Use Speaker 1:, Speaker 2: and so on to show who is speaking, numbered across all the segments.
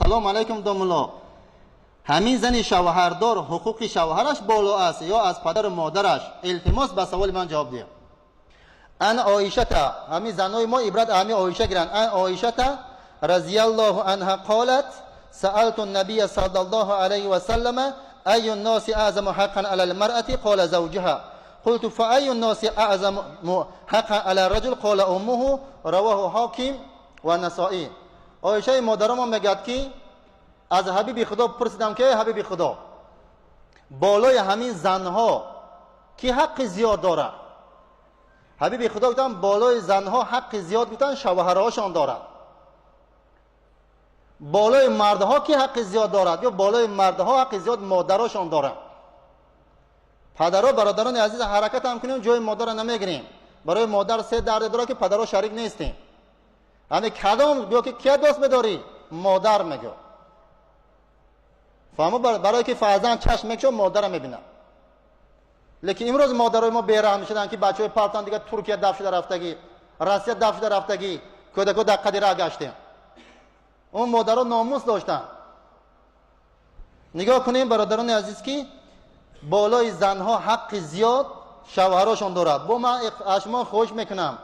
Speaker 1: سلام علیکم دوملا، همین زن شوهردار حقوق شوهرش بالا است یا از پدر و مادرش؟ التماس به سوال من جواب ده. ان عایشه تا، همین زنای ما عبرت همین عایشه گیرن. ان عایشه تا رضی الله عنها قالت سألت النبي صلی الله علیه و سلم ای الناس اعظم حقا علی المرأة قال زوجها قلت فأي الناس اعظم حقا علی الرجل قال امه رواه حاکم و نسائی. عایشه مادرم میگه که از حبیب خدا پرسیدم که حبیب خدا بالای همین زنها کی حق زیاد داره؟ حبیب خدا گفتن بالای زنها حق زیاد گفتن شوهرهاشان داره. بالای مردها کی حق زیاد دارد؟ یا بالای مردها حق زیاد مادراشان داره. پدرها برادران عزیز حرکت هم کنیم جای مادر نمیگیریم. برای مادر سه درد داره که پدرها شریک نیستیم. همین کدام بیا که کی دوست بداری؟ مادر میگه. فهمو برای که فرزند چشم میکشه مادر میبینه. لیکن امروز مادرای ما بیرحم شدن که بچهای پرتن دیگه ترکیه دفع شده رفتگی، روسیه دفع شده رفتگی، کودکو دقیقی را گشته. اون مادرها ناموس داشتن. نگاه کنیم برادران عزیز که بالای زنها حق زیاد شوهراشون دارد. با من اشما خوش میکنم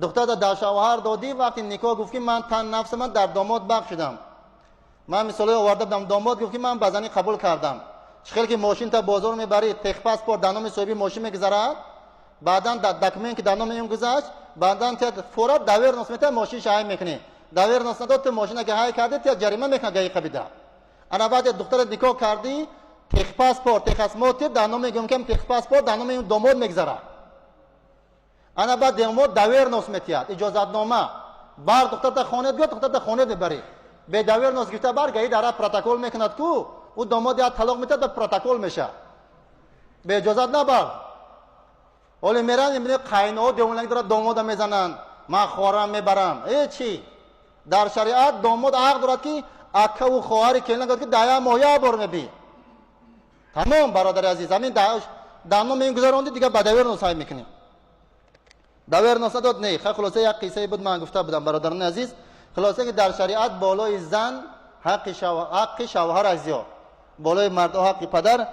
Speaker 1: دختر در شوهر دادی وقتی نکاح گفت که من تن نفس من در داماد بخشیدم. من مثلا آورده بودم داماد گفت که من بزنی قبول کردم. خیلی که ماشین تا بازار میبری تخ پاسپورت در نام صاحب ماشین میگذارد، بعداً دکمنت که در نام اون گذاشت، بعداً تا فورا داور نسمت ماشین شای میکنی. داور نسمت تو ماشین که های کرده تا جریمه میکنه گای قبیده. انا بعد دختر نکاح کردی تخ پاسپورت تخ اسموت در نام میگم که تخ پاسپورت در نام اون داماد میگذاره. انا بعد داماد داور نسمتیات اجازت نامه بار دختر تا خانه بیاد دختر تا خانه ببری. به داور نس گفته بار گای داره پروتکل میکند کو او داماد یا طلاق میده به پروتکل میشه. به اجازت نبر. ولی میرن میبینه قاینو دیونلنگ داره داماد میزنن. ما خورم میبرم. ای چی؟ در شریعت داماد حق دارد که اکا و خواهر کلنگ که دایا مویا بر میبی. تمام برادر عزیز همین دامو میگذاروندی دیگه به داور نس میکنیم. داور نس داد نه. خلاصه یک قصه بود من گفته بودم برادران عزیز. خلاصه که در شریعت بالای زن حق شوهر از زیاد، بالای مرد حق پدر.